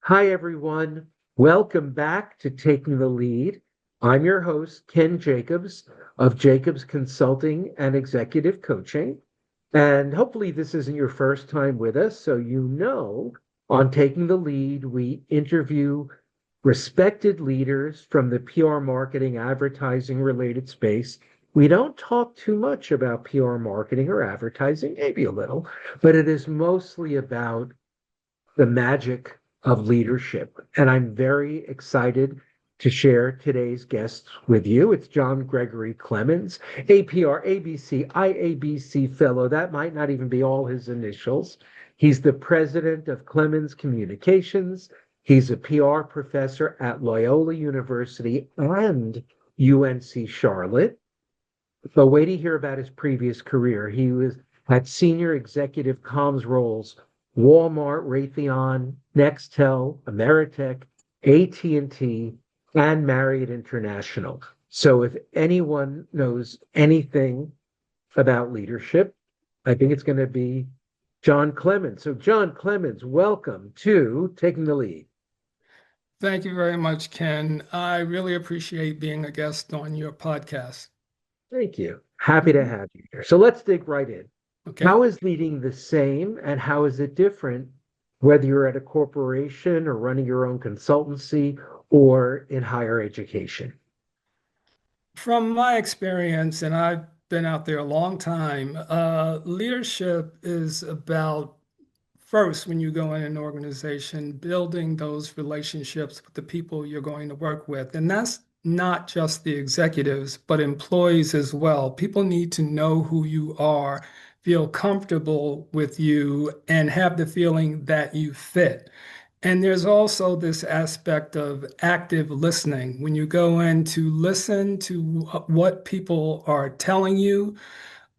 Hi, everyone. Welcome back to Taking the Lead. I'm your host, Ken Jacobs of Jacobs Consulting and Executive Coaching. And hopefully, this isn't your first time with us. So, on Taking the Lead, we interview respected leaders from the PR marketing, advertising related space. We don't talk too much about PR marketing or advertising, maybe a little, but it is mostly about the magic of leadership. And I'm very excited to share today's guests with you. It's John Gregory Clemons, APR, ABC, IABC Fellow. That might not even be all his initials. He's the president of Clemons Communications. He's a PR professor at Loyola University and UNC Charlotte. But wait to hear about his previous career. He was had senior executive comms roles Walmart, Raytheon, Nextel, Ameritech, AT&T, and Marriott International. So if anyone knows anything about leadership, I think it's going to be John Clemons. So John Clemons, welcome to Taking the Lead. Thank you very much, Ken. I really appreciate being a guest on your podcast. Thank you. Happy to have you here. So let's dig right in. Okay. How is leading the same and how is it different, whether you're at a corporation or running your own consultancy or in higher education? From my experience, and I've been out there a long time, leadership is about first, when you go in an organization, building those relationships with the people you're going to work with. And that's not just the executives, but employees as well. People need to know who you are, feel comfortable with you, and have the feeling that you fit. And there's also this aspect of active listening. When you go in to listen to what people are telling you,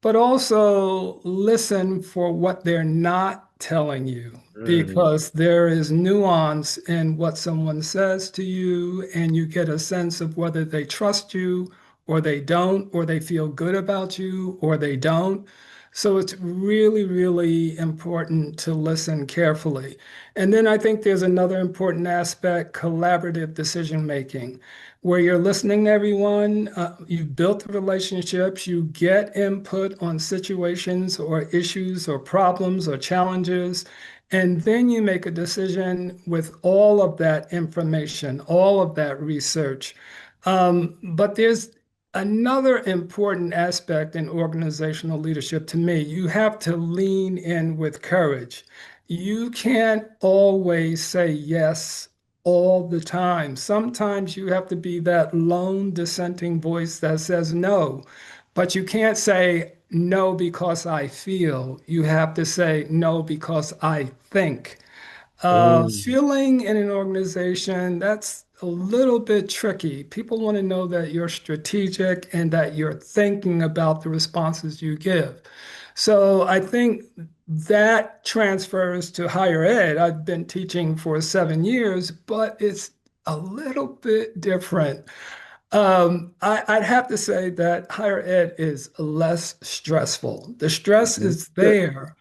but also listen for what they're not telling you, Mm. because there is nuance in what someone says to you, and you get a sense of whether they trust you or they don't, or they feel good about you or they don't. So it's really, really important to listen carefully. And then I think there's another important aspect, collaborative decision making, where you're listening to everyone, you've built the relationships, you get input on situations or issues or problems or challenges, and then you make a decision with all of that information, all of that research. But there's another important aspect in organizational leadership to me. You have to lean in with courage. You can't always say yes all the time. Sometimes you have to be that lone dissenting voice that says no, but you can't say no because I feel. You have to say no because I think. Mm. Feeling in an organization, that's a little bit tricky. People want to know that you're strategic and that you're thinking about the responses you give. So I think that transfers to higher ed. I've been teaching for 7 years, but it's a little bit different. I'd have to say that higher ed is less stressful. The stress Mhm. is Good. there,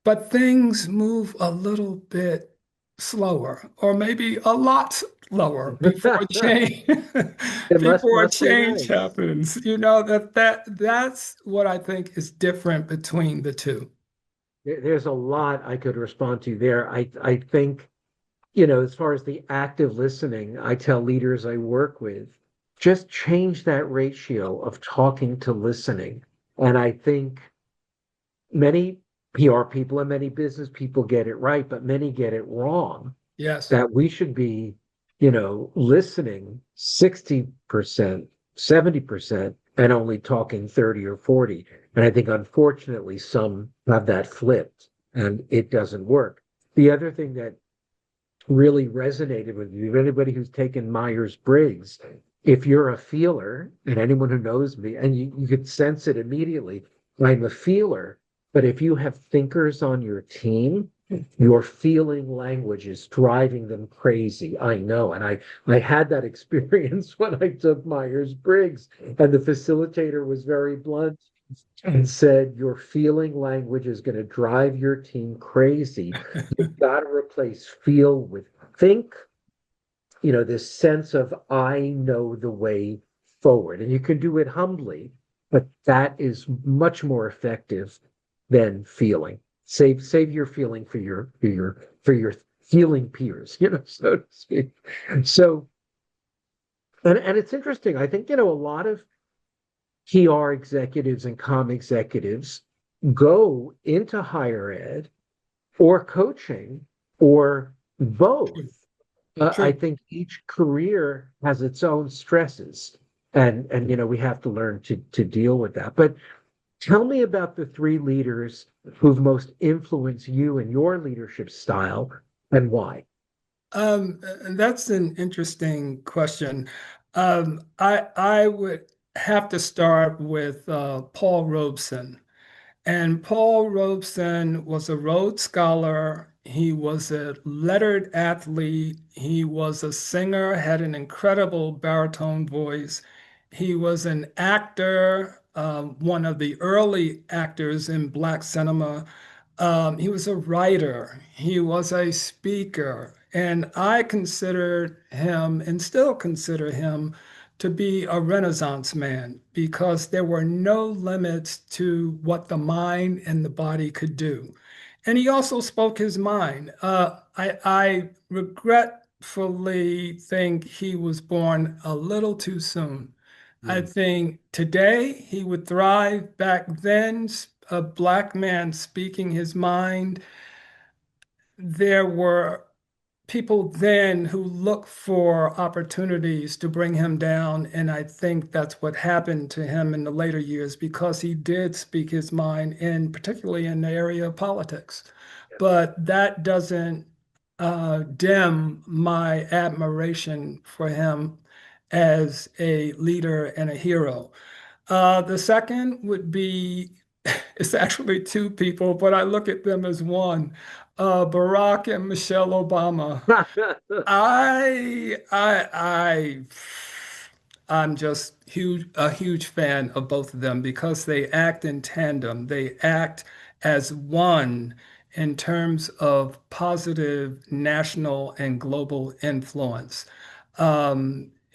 but things move a little bit slower, or maybe a lot slower before change It before must be change nice. happens. You know that's what I think is different between the two. There's a lot I could respond to there. I think, as far as the active listening, I tell leaders I work with, just change that ratio of talking to listening. And I think many PR people and many business people get it right, but many get it wrong. Yes. That we should be, listening 60%, 70%, and only talking 30 or 40. And I think unfortunately some have that flipped and it doesn't work. The other thing that really resonated with you, anybody who's taken Myers-Briggs, if you're a feeler, and anyone who knows me, and you could sense it immediately, I'm a feeler, but if you have thinkers on your team, your feeling language is driving them crazy. I know. And I had that experience when I took Myers-Briggs, and the facilitator was very blunt and said, your feeling language is going to drive your team crazy. You've got to replace feel with think, this sense of I know the way forward. And you can do it humbly, but that is much more effective than feeling. Save your feeling for your feeling peers, so to speak. So and it's interesting. I think, a lot of PR executives and comm executives go into higher ed or coaching or both. I True. think each career has its own stresses, and we have to learn to deal with that. But tell me about the three leaders who've most influenced you and your leadership style and why. That's an interesting question. I would have to start with Paul Robeson. And Paul Robeson was a Rhodes Scholar. He was a lettered athlete. He was a singer, had an incredible baritone voice. He was an actor, one of the early actors in Black cinema. He was a writer. He was a speaker. And I considered him and still consider him to be a Renaissance man because there were no limits to what the mind and the body could do. And he also spoke his mind. I regretfully think he was born a little too soon. I Mm. think today he would thrive. Back then, a Black man speaking his mind, there were people then who look for opportunities to bring him down. And I think that's what happened to him in the later years because he did speak his mind, and particularly in the area of politics. But that doesn't dim my admiration for him as a leader and a hero. The second would be, it's actually two people, but I look at them as one, Barack and Michelle Obama. I I'm just a huge fan of both of them because they act in tandem. They act as one in terms of positive national and global influence.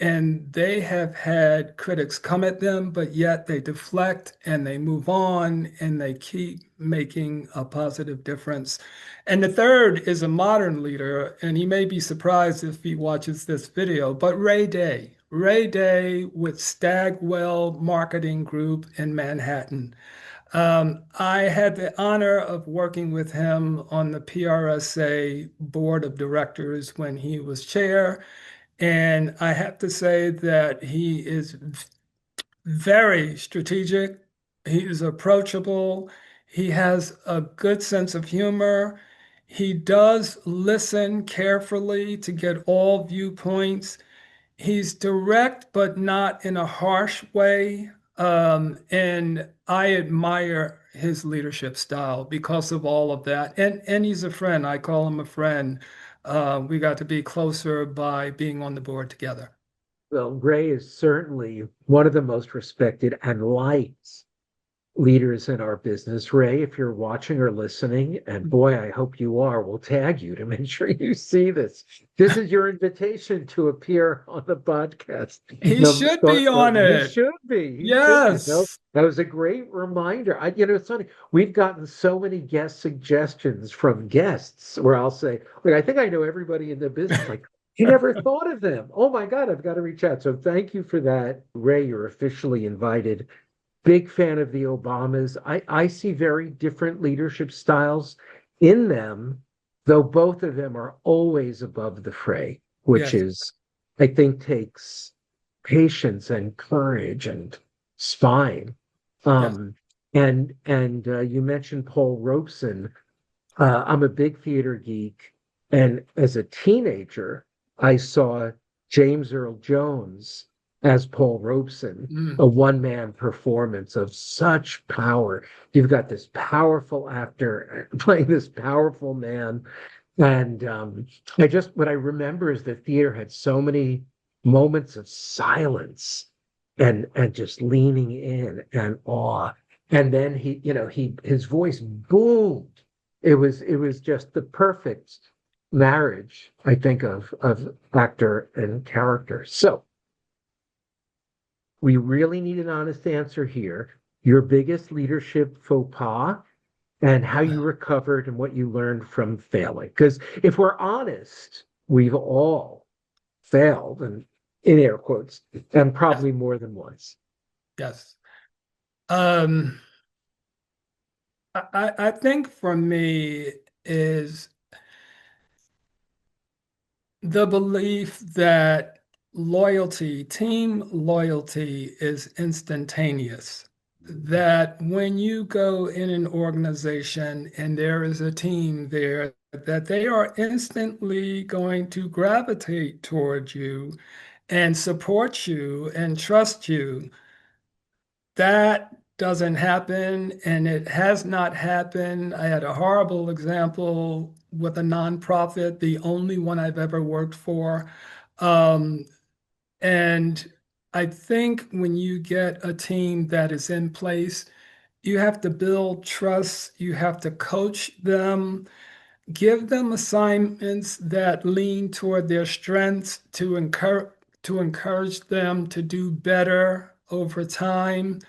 And they have had critics come at them, but yet they deflect and they move on and they keep making a positive difference. And the third is a modern leader, and he may be surprised if he watches this video, but Ray Day. Ray Day with Stagwell Marketing Group in Manhattan. I had the honor of working with him on the PRSA board of directors when he was chair. And I have to say that he is very strategic. He is approachable. He has a good sense of humor. He does listen carefully to get all viewpoints. He's direct, but not in a harsh way. And I admire his leadership style because of all of that. And he's a friend. I call him a friend. We got to be closer by being on the board together. Well, Ray is certainly one of the most respected and liked leaders in our business. Ray, if you're watching or listening, and boy, I hope you are, we'll tag you to make sure you see this. This is your invitation to appear on the podcast. He No, should be on he it. should be. He should be. No, Yes. that was a great reminder. It's funny. We've gotten so many guest suggestions from guests where I'll say, "Look, I think I know everybody in the business." Like, you never thought of them. Oh my God, I've got to reach out. So thank you for that, Ray. You're officially invited. Big fan of the Obamas. I see very different leadership styles in them, though both of them are always above the fray, which Yes. is, I think, takes patience and courage and spine. Yes. And you mentioned Paul Robeson. I'm a big theater geek, and as a teenager, I saw James Earl Jones as Paul Robeson, Mm. a one-man performance of such power. You've got this powerful actor playing this powerful man, and what I remember is the theater had so many moments of silence and just leaning in and awe. And then his voice boomed. It was just the perfect marriage, I think, of actor and character. So we really need an honest answer here. Your biggest leadership faux pas and how you recovered and what you learned from failing. Because if we're honest, we've all failed, and in air quotes, and Yes. probably more than once. Yes. Um, I think for me is the belief that loyalty, team loyalty is instantaneous. That when you go in an organization and there is a team there, that they are instantly going to gravitate towards you and support you and trust you. That doesn't happen, and it has not happened. I had a horrible example with a nonprofit, the only one I've ever worked for. Um, and I think when you get a team that is in place, you have to build trust, you have to coach them, give them assignments that lean toward their strengths to encourage them to do better over time.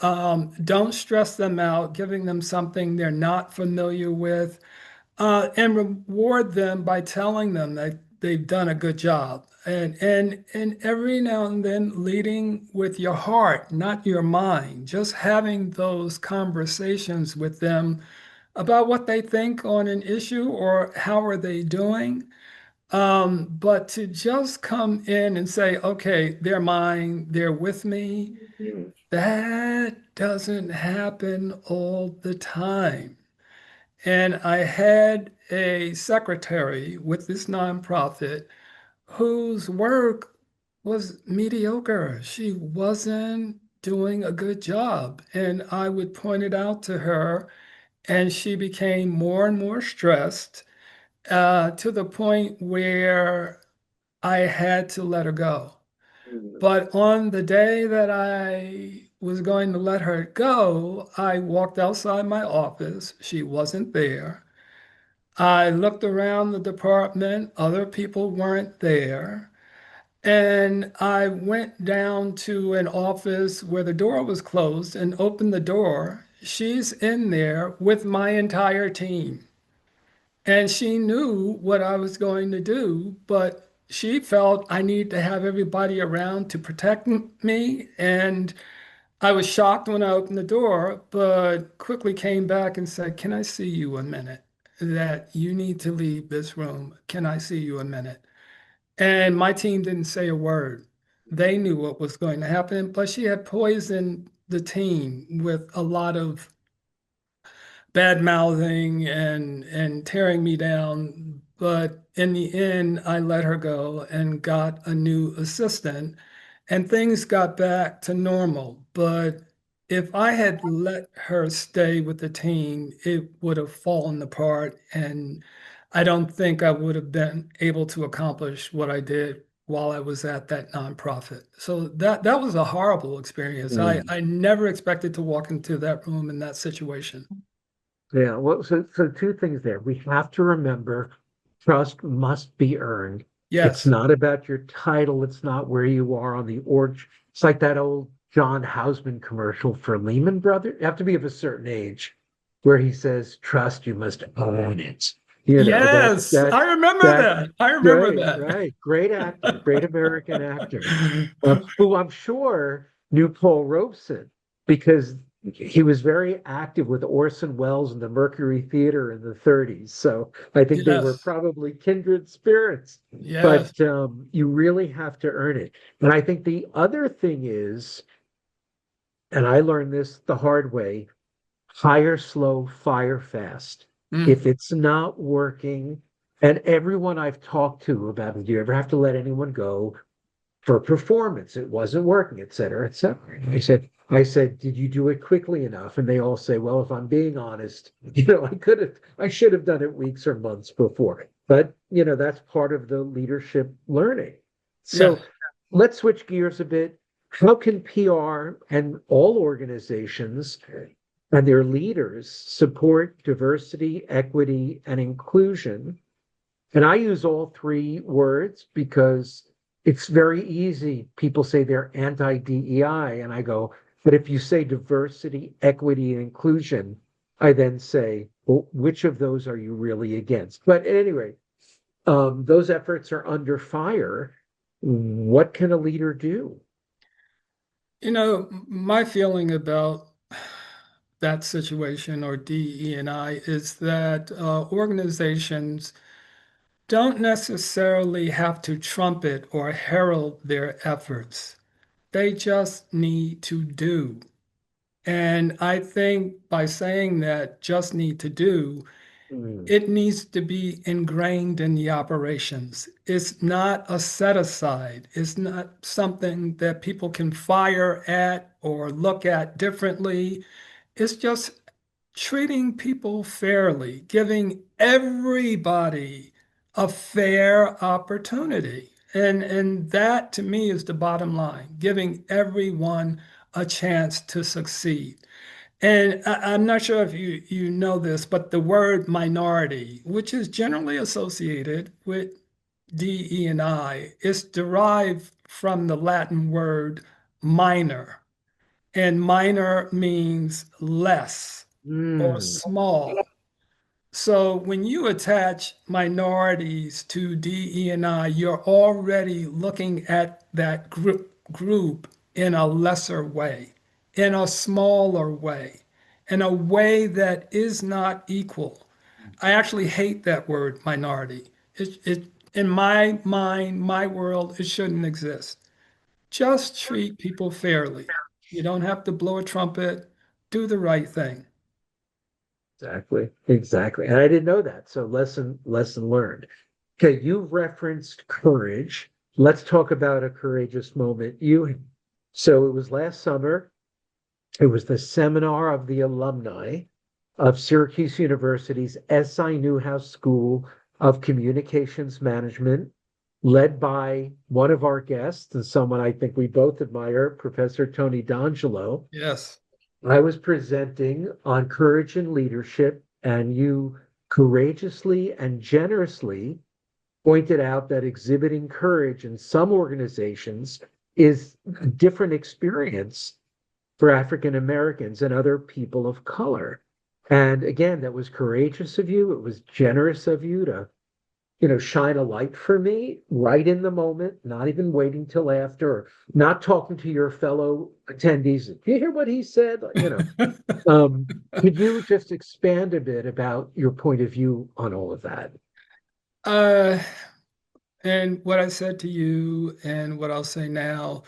Don't stress them out, giving them something they're not familiar with, and reward them by telling them that they've done a good job. And every now and then leading with your heart, not your mind, just having those conversations with them about what they think on an issue or how are they doing. But to just come in and say, okay, they're mine, they're with me, that doesn't happen all the time. And I had a secretary with this nonprofit whose work was mediocre. She wasn't doing a good job. And I would point it out to her, and she became more and more stressed to the point where I had to let her go. But on the day that I was going to let her go, I walked outside my office. She wasn't there. I looked around the department. Other people weren't there. And I went down to an office where the door was closed and opened the door. She's in there with my entire team. And she knew what I was going to do, but she felt I need to have everybody around to protect me. And I was shocked when I opened the door, but quickly came back and said, "Can I see you a minute? That you need to leave this room. Can I see you a minute?" And my team didn't say a word. They knew what was going to happen. Plus, she had poisoned the team with a lot of bad mouthing and tearing me down. But in the end, I let her go and got a new assistant, and things got back to normal. But if I had let her stay with the team, it would have fallen apart, and I don't think I would have been able to accomplish what I did while I was at that nonprofit. So that was a horrible experience. Mm. I never expected to walk into that room in that situation. Yeah, well, so two things there. We have to remember trust must be earned. It's Yes. not about your title, it's not where you are on the org. It's like that old John Houseman commercial for Lehman Brothers. You have to be of a certain age where he says, trust, you must own it. You know, Yes, I remember that that. I remember right, that. right. Great actor, great American actor, who I'm sure knew Paul Robeson because he was very active with Orson Welles and the Mercury Theater in the 30s. So I think they were Yes, probably kindred spirits, yes. but you really have to earn it. And I think the other thing is, and I learned this the hard way, hire slow, fire fast. Mm, If it's not working, and everyone I've talked to about it, do you ever have to let anyone go for performance? It wasn't working, et cetera, et cetera. I said, did you do it quickly enough? And they all say, well, if I'm being honest, I should have done it weeks or months before. But, that's part of the leadership learning. yeah. So let's switch gears a bit. How can PR and all organizations and their leaders support diversity, equity, and inclusion And I use all three words because it's very easy. People say they're anti-DEI, and I go, but if you say diversity, equity, and inclusion, I then say, well, which of those are you really against? But at any rate, those efforts are under fire. What can a leader do? My feeling about that situation or DE&I is that organizations don't necessarily have to trumpet or herald their efforts. They just need to do. And I think by saying that just need to do, Mm, it needs to be ingrained in the operations. It's not a set aside. It's not something that people can fire at or look at differently. It's just treating people fairly, giving everybody a fair opportunity. And that to me is the bottom line, giving everyone a chance to succeed. And I'm not sure if you know this, but the word minority, which is generally associated with DE and I, is derived from the Latin word minor, and minor means less or mm, small. So when you attach minorities to DE&I, you're already looking at that group in a lesser way, in a smaller way, in a way that is not equal. I actually hate that word minority. In my mind, my world, it shouldn't exist. Just treat people fairly. You don't have to blow a trumpet. Do the right thing. exactly, exactly. And I didn't know that. So lesson learned. Okay, you referenced courage. Let's talk about a courageous moment. So it was last summer. It was the seminar of the alumni of Syracuse University's SI Newhouse School of Communications Management, led by one of our guests and someone I think we both admire, Professor Tony D'Angelo. Yes. I was presenting on courage and leadership, and you courageously and generously pointed out that exhibiting courage in some organizations is a different experience for African Americans and other people of color. And again, that was courageous of you. It was generous of you to, shine a light for me right in the moment, not even waiting till after, or not talking to your fellow attendees. Do you hear what he said? Could you just expand a bit about your point of view on all of that? Uh, and what I said to you and what I'll say now,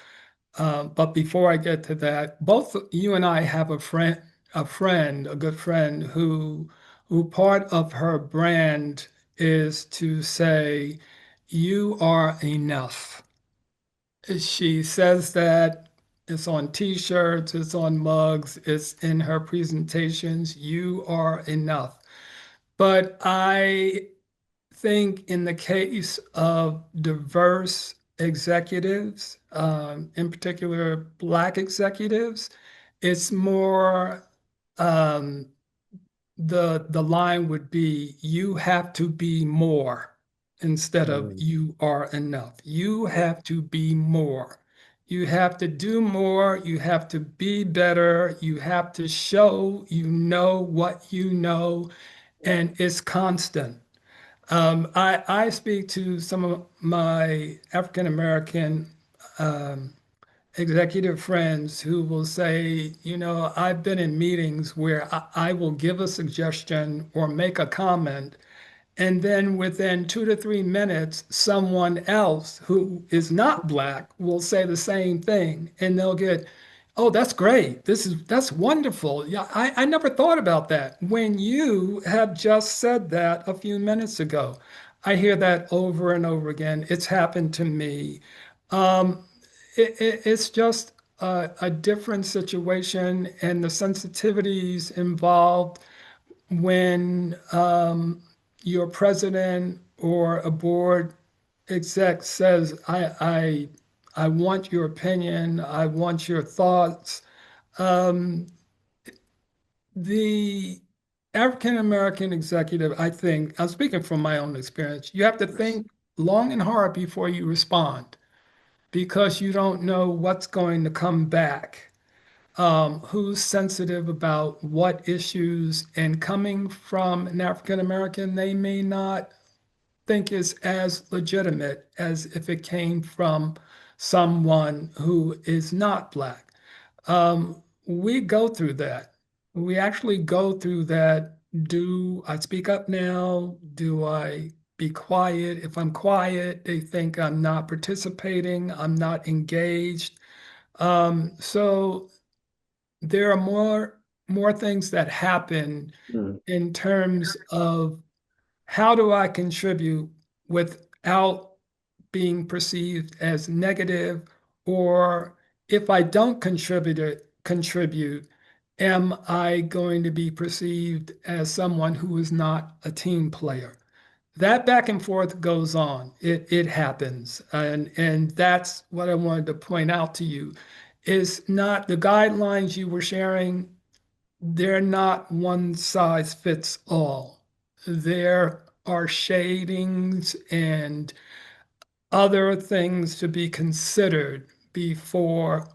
but before I get to that, both you and I have a good friend who part of her brand is to say, you are enough. She says that it's on t-shirts, it's on mugs, it's in her presentations, you are enough. But I think in the case of diverse executives, in particular Black executives, it's more um, the line would be you have to be more instead of Mm, you are enough. You have to be more. You have to do more. You have to be better. You have to show you know what you know, and it's constant. I speak to some of my African American um, executive friends who will say, I've been in meetings where I will give a suggestion or make a comment, and then within 2 to 3 minutes, someone else who is not Black will say the same thing, and they'll get, oh, that's great. That's wonderful. Yeah, I never thought about that. When you have just said that a few minutes ago, I hear that over and over again. It's happened to me. Um, it's just a different situation, and the sensitivities involved when your president or a board exec says, I want your opinion, I want your thoughts. Um, the African American executive, I think, I'm speaking from my own experience, you have to think long and hard before you respond because you don't know what's going to come back. Who's sensitive about what issues, and coming from an African American, they may not think is as legitimate as if it came from someone who is not Black. We go through that. We actually go through that. Do I speak up now? Do I be quiet? If I'm quiet, they think I'm not participating, I'm not engaged. So there are more things that happen Mm, in terms of how do I contribute without being perceived as negative, or if I don't contribute, am I going to be perceived as someone who is not a team player? That back and forth goes on. It happens. And that's what I wanted to point out to you is not the guidelines you were sharing, they're not one size fits all. There are shadings and other things to be considered before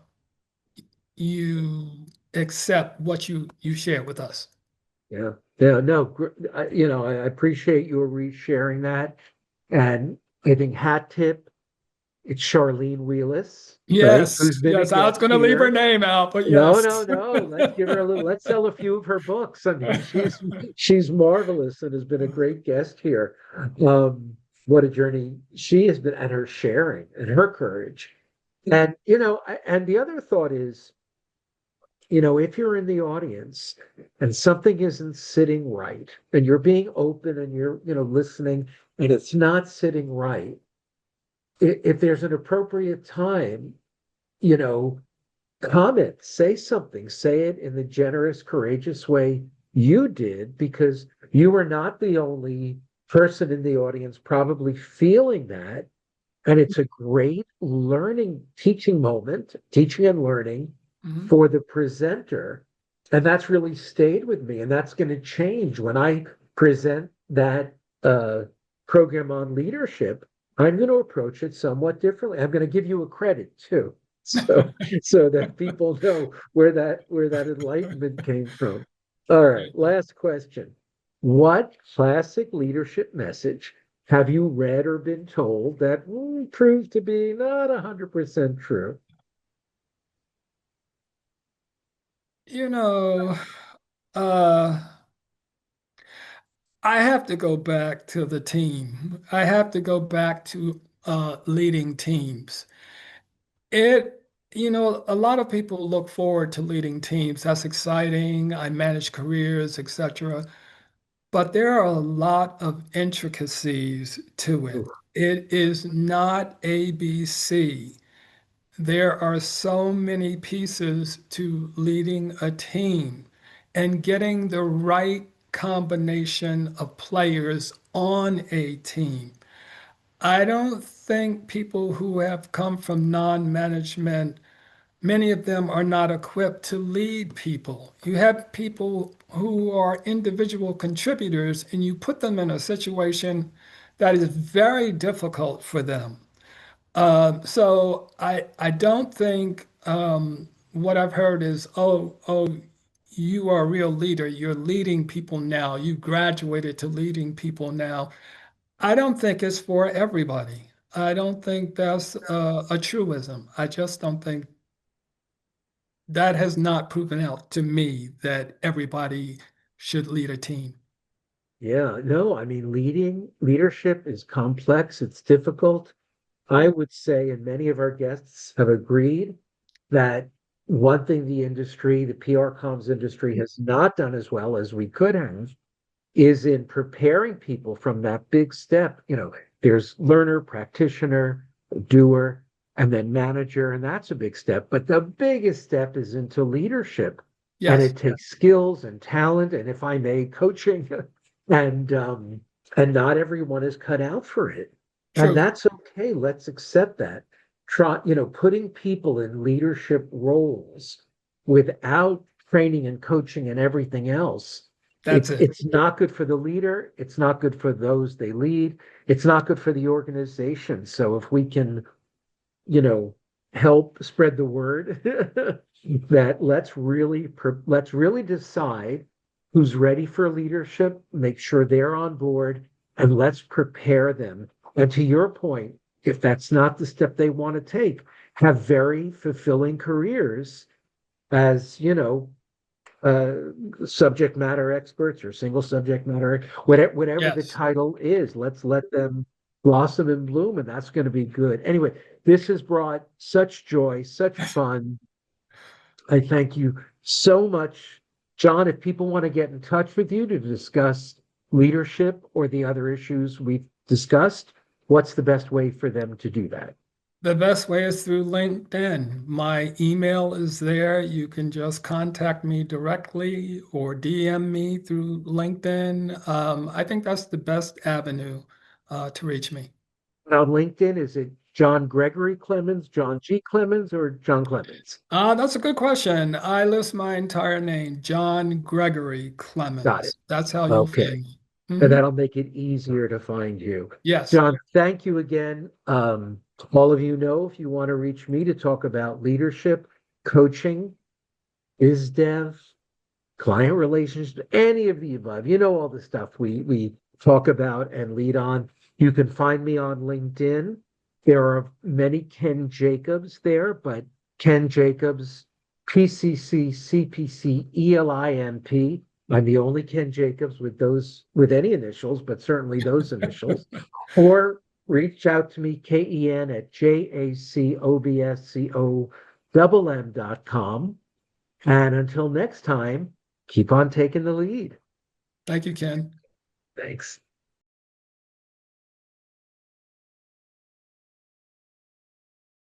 you accept what you share with us. yeah. Yeah. No, I appreciate you sharing that. And I think hat tip, it's Charlene Wheelis, right? Yes, Who's been a yes, I was guest going to leave her here. name out, but No, no, yes. no. Let's give her a little, let's sell a few of her books. I mean, she's marvelous and has been a great guest here. What a journey she has been, and her sharing and her courage. And and the other thought is, if you're in the audience and something isn't sitting right, and you're being open and you're, listening, and it's not sitting right, if there's an appropriate time, you know, comment, say something, say it in the generous, courageous way you did, because you were not the only person in the audience probably feeling that. And it's a great teaching moment, teaching and learning Mhm. for the presenter. And that's really stayed with me. And that's going to change when I present that program on leadership. I'm going to approach it somewhat differently. I'm going to give you a credit too. So so that people know where that enlightenment came from. All right, last question. What classic leadership message have you read or been told that proved to be not 100% true? You know, uh, I have to go back to the team. I have to go back to leading teams. It, a lot of people look forward to leading teams. That's exciting. I manage careers, etc. But there are a lot of intricacies to it. Ooh, It is not ABC. There are so many pieces to leading a team and getting the right combination of players on a team. I don't think people who have come from non-management, many of them are not equipped to lead people. You have people who are individual contributors and you put them in a situation that is very difficult for them. So I don't think what I've heard is, oh, you are a real leader. You're leading people now. You graduated to leading people now. I don't think it's for everybody. I don't think that's a truism. I just don't think that has not proven out to me that everybody should lead a team. yeah, no, I mean, leadership is complex, it's difficult. I would say, and many of our guests have agreed, that one thing the PR comms industry has not done as well as we could have is in preparing people from that big step. There's learner, practitioner, doer, and then manager, and that's a big step. But the biggest step is into leadership, and Yes, it takes skills and talent, and if I may, coaching, and um, and not everyone is cut out for it, and true. that's okay. Let's accept that. Putting people in leadership roles without training and coaching and everything else That's it. It's not good for the leader. It's not good for those they lead. It's not good for the organization. So if we can, you know, help spread the word that let's really decide who's ready for leadership, make sure they're on board, and let's prepare them. And to your point, if that's not the step they want to take, have very fulfilling careers as, uh, subject matter experts or single subject matter, whatever the Yes. title is. Let's let them blossom and bloom, and that's going to be good. Anyway, this has brought such joy, such fun. I thank you so much, John. If people want to get in touch with you to discuss leadership or the other issues we've discussed, what's the best way for them to do that? The best way is through LinkedIn. My email is there. You can just contact me directly or DM me through LinkedIn. I think that's the best avenue to reach me. On LinkedIn, is it John Gregory Clemons, John G. Clemons, or John Clemens? That's a good question. I list my entire name, John Gregory Got it. Clemons. That's how you'll Okay. find me. And Mhm. that'll make it easier to find you. Yes. John, thank you again. All of you know if you want to reach me to talk about leadership, coaching, biz dev, client relations, any of the above, all the stuff we talk about and lead on. You can find me on LinkedIn. There are many Ken Jacobs there, but Ken Jacobs, PCC, CPC, ELIMP. I'm the only Ken Jacobs with any initials, but certainly those initials. Or reach out to me, KEN at JACOBSCOMM.com. And until next time, keep on taking the lead. Thank you, Ken. Thanks.